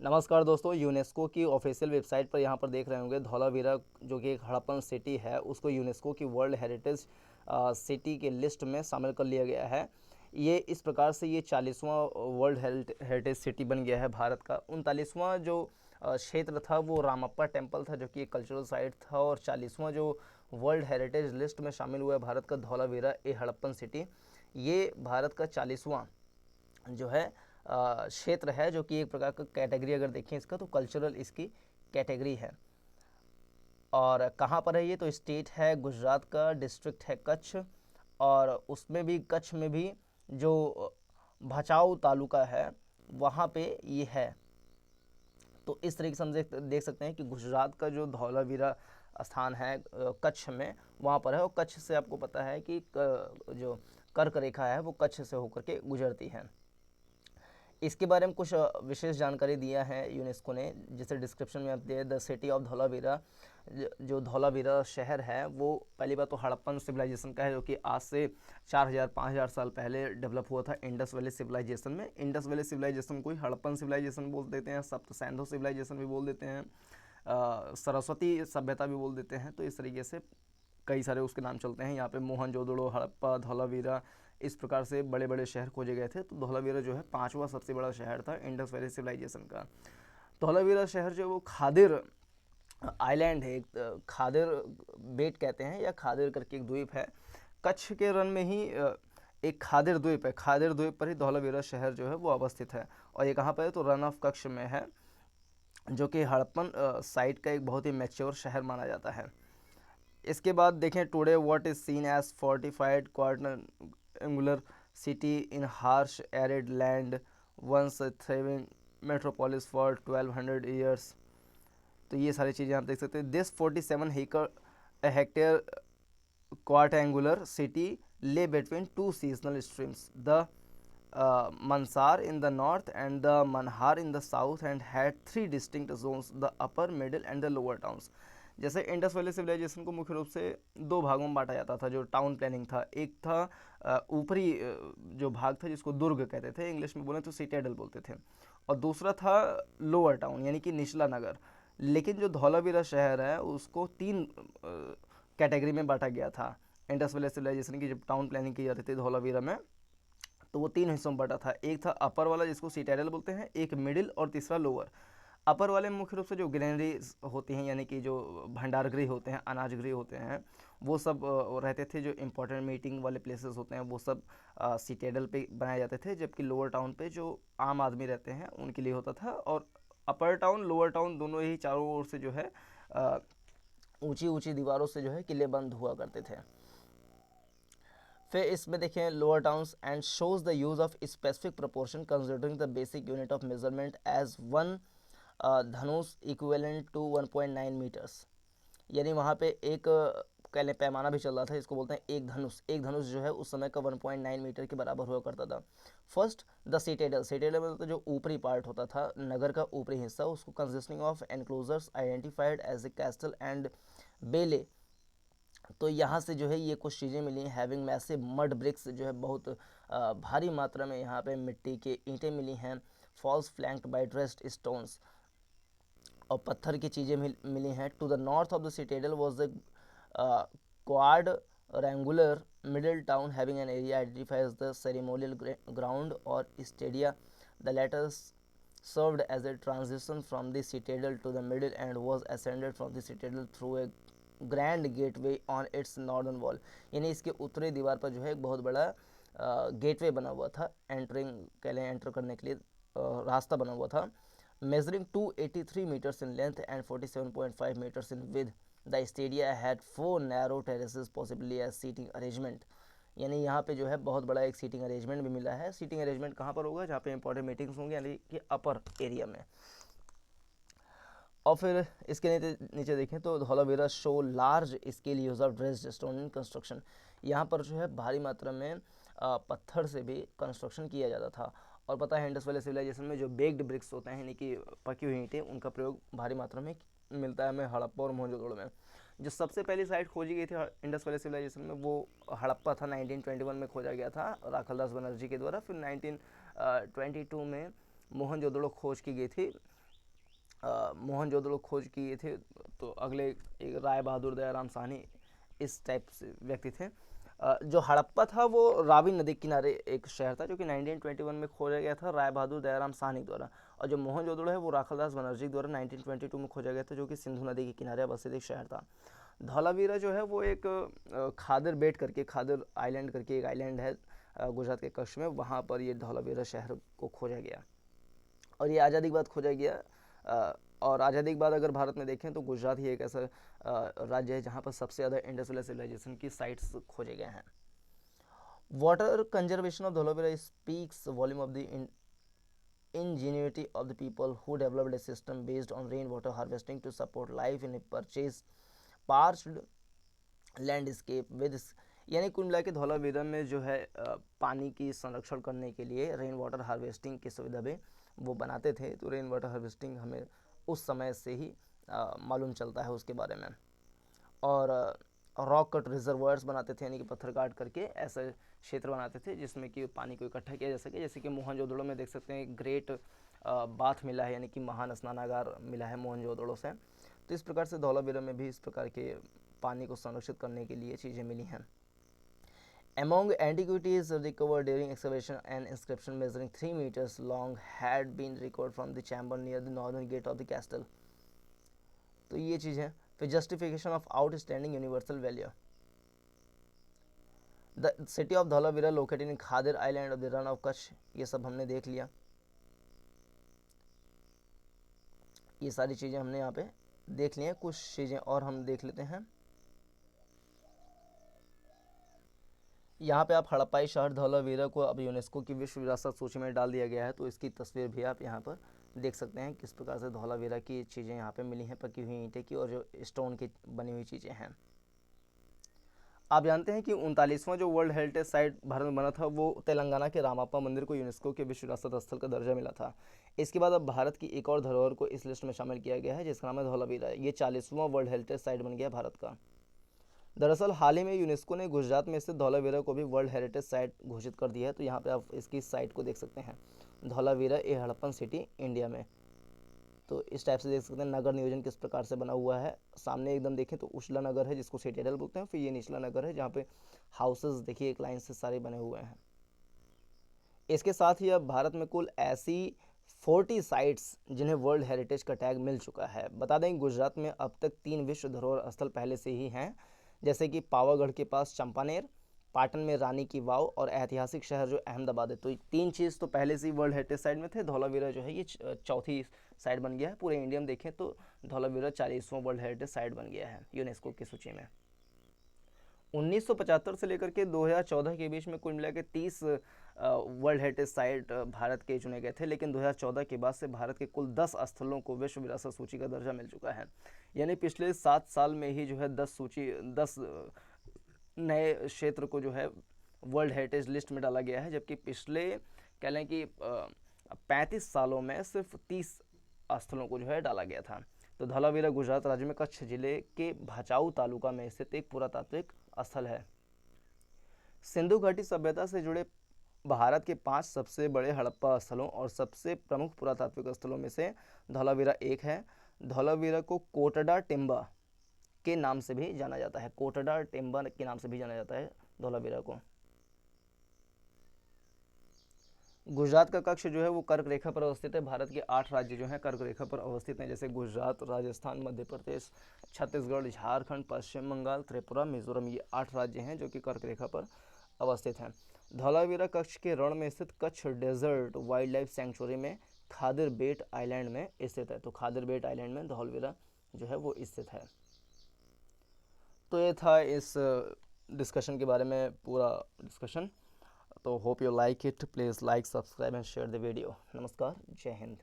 नमस्कार दोस्तों, यूनेस्को की ऑफिशियल वेबसाइट पर यहाँ पर देख रहे होंगे धौलावीरा जो कि एक हड़प्पन सिटी है उसको यूनेस्को की वर्ल्ड हेरिटेज सिटी के लिस्ट में शामिल कर लिया गया है। ये इस प्रकार से ये 40वां वर्ल्ड हेरिटेज सिटी बन गया है भारत का। 39वां जो क्षेत्र था वो रामप्पा टेम्पल था जो कि एक कल्चरल साइट था, और 40वां जो वर्ल्ड हेरिटेज लिस्ट में शामिल हुआ है भारत का धौलावीरा ए हड़प्पन सिटी। ये भारत का 40वां जो है क्षेत्र है, जो कि एक प्रकार का कैटेगरी अगर देखें इसका तो कल्चरल इसकी कैटेगरी है। और कहाँ पर है ये, तो स्टेट है गुजरात का, डिस्ट्रिक्ट है कच्छ, और उसमें भी कच्छ में भी जो भचाऊ तालुका है वहाँ पे ये है। तो इस तरीके से हम देख सकते हैं कि गुजरात का जो धौलावीरा स्थान है कच्छ में, वहाँ पर है। और कच्छ से आपको पता है कि जो कर्क रेखा है वो कच्छ से होकर के गुजरती है। इसके बारे में कुछ विशेष जानकारी दिया है यूनेस्को ने, जैसे डिस्क्रिप्शन में आप दिए द सिटी ऑफ धौलावीरा। जो धौलावीरा शहर है वो पहली बात तो हड़प्पन सिविलाइजेशन का है, जो कि आज से 4000-5000 साल पहले डेवलप हुआ था इंडस वैली सिविलाइजेशन में। इंडस वैली सिविलाइजेशन को ही हड़प्पन सिविलाइजेशन बोल देते हैं, सप्त सैंधो सिविलाइजेशन भी बोल देते हैं, सरस्वती सभ्यता भी बोल देते हैं। तो इस तरीके से कई सारे उसके नाम चलते हैं। यहाँ पे मोहनजोदड़ो, हड़प्पा, धौलावीरा, इस प्रकार से बड़े बड़े शहर खोजे गए थे। तो धौलावीरा जो है 5वां सबसे बड़ा शहर था इंडस वैली सिविलाइजेशन का। धौलावीरा शहर जो वो खादिर आइलैंड है, एक खादिर बेट कहते हैं, या खादिर करके एक द्वीप है कच्छ के रन में ही। एक खादिर द्वीप है, खादिर द्वीप पर ही धौलावीरा शहर जो है वो अवस्थित है। और ये कहाँ पर है, तो रन ऑफ कच्छ में है, जो कि हड़प्पन साइट का एक बहुत ही मैच्योर शहर माना जाता है। इसके बाद देखें, today what is seen as fortified quadrangular city in harsh arid land once thriving metropolis for 1200 years. तो ये सारी चीज़ें आप देख सकते हैं। This 47 hectare quadrangular city lay between two seasonal streams, the Mansar in the north and the Manhar in the south, and had three distinct zones, the upper, middle and the lower towns. जैसे Indus valley civilisation को मुख्य रूप से दो भागों में बांटा जाता था जो टाउन प्लानिंग था। एक था ऊपरी जो भाग था जिसको दुर्ग कहते थे, इंग्लिश में बोले तो सिटेडल बोलते थे, और दूसरा था लोअर टाउन यानी कि निचला नगर। लेकिन जो धौलावीरा शहर है उसको तीन कैटेगरी में बांटा गया था। इंडस वैली सिविलाइजेशन की जब टाउन प्लानिंग की जाती थी धौलावीरा में, तो वो तीन हिस्सों में बटा था। एक था अपर वाला जिसको सिटेडल बोलते हैं, एक मिडिल और तीसरा लोअर। अपर वाले में मुख्य रूप से जो ग्रेनरी होती हैं यानी कि जो भंडार गृह होते हैं, अनाज गृह होते हैं, वो सब रहते थे। जो इंपॉर्टेंट मीटिंग वाले प्लेसेस होते हैं वो सब सिटेडल पे बनाए जाते थे, जबकि लोअर टाउन पे जो आम आदमी रहते हैं उनके लिए होता था। और अपर टाउन लोअर टाउन दोनों ही चारों ओर से जो है ऊंची ऊंची दीवारों से जो है किले बंद हुआ करते थे। फिर इसमें देखें lower towns and shows the use of specific proportion considering the basic unit of measurement as one dhanush equivalent to 1.9 metres. यानी वहाँ पे एक कह लें पैमाना भी चल रहा था, इसको बोलते हैं एक धनुष। एक धनुष जो है उस समय का 1.9 मीटर के बराबर हुआ करता था। फर्स्ट द सिटेडल, सिटेडल मतलब जो ऊपरी पार्ट होता था नगर का ऊपरी हिस्सा, उसको consisting of enclosures identified as a castle and bailey. तो यहाँ से जो है ये कुछ चीज़ें मिली हैं। हैविंग मैसिव मड ब्रिक्स, जो है बहुत भारी मात्रा में यहाँ पे मिट्टी के ईंटें मिली हैं। Falls flanked by dressed stones, और पत्थर की चीज़ें मिली हैं। To the north of the citadel was the quadrangular middle town having an area identified as the ceremonial ground और stadia. The latter served as a transition from the citadel to the middle and was ascended from the citadel through a grand gateway on it's northern wall. यानी इसके उत्तरी दीवार पर जो है एक बहुत बड़ा गेटवे बना हुआ था, एंटरिंग कह लें एंटर करने के लिए रास्ता बना हुआ था। Measuring 283 metres in length and 47.5 metres in with. The stadia had 4 narrow terraces possibly as seating arrangement. यानी यहाँ पे जो है बहुत बड़ा एक सीटिंग अरेंजमेंट भी मिला है। सीटिंग अरेंजमेंट कहाँ पर होगा, जहाँ पे इंपॉर्टेंट मीटिंग्स होंगे, यानी कि अपर एरिया में। और फिर इसके नीचे देखें तो Dholavira show large scale use of dressed stone in construction. यहाँ पर जो है भारी मात्रा में पत्थर से भी कंस्ट्रक्शन किया जाता था। और पता है इंडस वैली सिविलाइजेशन में जो बेक्ड ब्रिक्स होते हैं यानी कि पकी हुई ईंटें, उनका प्रयोग भारी मात्रा में मिलता है हमें हड़प्पा और मोहनजोदड़ो में। जो सबसे पहली साइट खोजी गई थी इंडस वैली सिविलाइजेशन में वो हड़प्पा था, 1921 में खोजा गया था राखलदास बनर्जी के द्वारा। फिर 1922 में मोहनजोदड़ो खोज की गई थी मोहनजोदड़ो खोज किए थे, तो अगले एक राय बहादुर दयाराम साहनी इस टाइप से व्यक्ति थे। जो हड़प्पा था वो रावी नदी किनारे एक शहर था जो कि 1921 में खोजा गया था राय बहादुर दयाराम साहनी द्वारा, और जो मोहनजोदड़ो है वो राखालदास बनर्जी द्वारा 1922 में खोजा गया था जो कि सिंधु नदी के किनारे अवस्थित एक शहर था। धौलावीरा जो है वो एक खादर बेट करके, खादर आइलैंड करके एक आइलैंड है गुजरात के कच्छ में, वहाँ पर ये धौलावीरा शहर को खोजा गया और ये आज़ादी के बाद खोजा गया। और आज़ादी के बाद अगर भारत में देखें तो गुजरात ही एक ऐसा राज्य है जहाँ पर सबसे ज़्यादा इंडस्ट्रियल सिविलाइजेशन की साइट्स खोजे गए हैं। Water conservation of Dholavira speaks volume of the ingenuity of the people who developed a system based on rainwater harvesting to support life in a parched landscape with, यानी कुल मिला के धौलावीरा में जो है पानी की संरक्षण करने के लिए रेन वाटर हार्वेस्टिंग की सुविधा भी वो बनाते थे। तो रेन वाटर हार्वेस्टिंग हमें उस समय से ही मालूम चलता है उसके बारे में। और रॉक कट रिजर्वायर्स बनाते थे, यानी कि पत्थर काट करके ऐसे क्षेत्र बनाते थे जिसमें कि पानी को इकट्ठा किया जा सके। जैसे कि मोहनजोदड़ो में देख सकते हैं ग्रेट बाथ मिला है, यानी कि महान स्नानागार मिला है मोहनजोदड़ो से। तो इस प्रकार से धौलावीरा में भी इस प्रकार के पानी को संरक्षित करने के लिए चीज़ें मिली हैं। Among antiquities recovered during excavation, an inscription measuring 3 meters long had been recovered from the chamber near the northern gate of the castle. तो ये चीज़ है। फिर justification of outstanding universal value. The city of Dhaulavira located in Khadir Island of the Run of Kutch, ये सब हमने देख लिया। ये सारी चीज़ें हमने यहाँ पे देख ली हैं। कुछ चीज़ें और हम देख लेते हैं। यहाँ पे आप हड़प्पाई शहर धौलावीरा को अब यूनेस्को की विश्व विरासत सूची में डाल दिया गया है, तो इसकी तस्वीर भी आप यहाँ पर देख सकते हैं किस प्रकार से धौलावीरा की चीज़ें यहाँ पे मिली हैं, पकी हुई ईंटें की और जो स्टोन की बनी हुई चीज़ें हैं। आप जानते हैं कि 39वां जो वर्ल्ड हेरिटेज साइट भारत में बना था वो तेलंगाना के रामाप्पा मंदिर को यूनेस्को के विश्व विरासत स्थल का दर्जा मिला था। इसके बाद अब भारत की एक और धरोहर को इस लिस्ट में शामिल किया गया है जिसका नाम है धौलावीरा। ये 40वां वर्ल्ड हेरिटेज साइट बन गया भारत का। दरअसल हाल ही में यूनेस्को ने गुजरात में स्थित धौलावीरा को भी वर्ल्ड हेरिटेज साइट घोषित कर दिया है। तो यहाँ पे आप इसकी साइट को देख सकते हैं, धौलावीरा ए हड़प्पन सिटी इंडिया में। तो इस टाइप से देख सकते हैं नगर नियोजन किस प्रकार से बना हुआ है। सामने एकदम देखें तो उछला नगर है जिसको सिटीडेल बोलते हैं, फिर ये निचला नगर है जहाँ पे हाउसेस देखिए एक लाइन से सारे बने हुए हैं। इसके साथ ही अब भारत में कुल ऐसी 40 साइट्स जिन्हें वर्ल्ड हेरिटेज का टैग मिल चुका है। बता दें गुजरात में अब तक 3 विश्व धरोहर स्थल पहले से ही हैं, जैसे कि पावागढ़ के पास चंपानेर, पाटन में रानी की वाव और ऐतिहासिक शहर जो अहमदाबाद है। तो 3 चीज़ तो पहले से ही वर्ल्ड हेरिटेज साइट में थे। धौलावीरा जो है ये चौथी साइट बन गया है। पूरे इंडिया में देखें तो धौलावीरा 40वां वर्ल्ड हेरिटेज साइट बन गया है यूनेस्को की सूची में। 1975 से लेकर के 2014 के बीच में कुल मिला के 30 वर्ल्ड हेरिटेज साइट भारत के चुने गए थे, लेकिन 2014 के बाद से भारत के कुल 10 स्थलों को विश्व विरासत सूची का दर्जा मिल चुका है। यानी पिछले 7 साल में ही जो है 10 नए क्षेत्र को जो है वर्ल्ड हेरिटेज लिस्ट में डाला गया है, जबकि पिछले कह लें कि 35 सालों में सिर्फ 30 स्थलों को जो है डाला गया था। तो धौलावीरा गुजरात राज्य में कच्छ जिले के भचाऊ तालुका में स्थित एक पुरातात्विक स्थल है। सिंधु घाटी सभ्यता से जुड़े भारत के 5 सबसे बड़े हड़प्पा स्थलों और सबसे प्रमुख पुरातात्विक स्थलों में से धौलावीरा एक है। धौलावीरा को कोटडा टिम्बा के नाम से भी जाना जाता है, कोटडा टिम्बा के नाम से भी जाना जाता है धौलावीरा को। गुजरात का कक्ष जो है वो कर्क रेखा पर अवस्थित है। भारत के 8 राज्य जो हैं कर्क रेखा पर अवस्थित हैं, जैसे गुजरात, राजस्थान, मध्य प्रदेश, छत्तीसगढ़, झारखंड, पश्चिम बंगाल, त्रिपुरा, मिजोरम, ये 8 राज्य हैं जो कि कर्क रेखा पर अवस्थित हैं। धौलावीरा कक्ष के रण में स्थित Kutch desert wild life sanctuary में खादिर बेट आइलैंड में स्थित है। तो खादिर बेट आइलैंड में धौलावीरा जो है वो स्थित है। तो ये था इस डिस्कशन के बारे में पूरा डिस्कशन। तो hope you like it, please like, subscribe and share the video. नमस्कार, जय हिंद।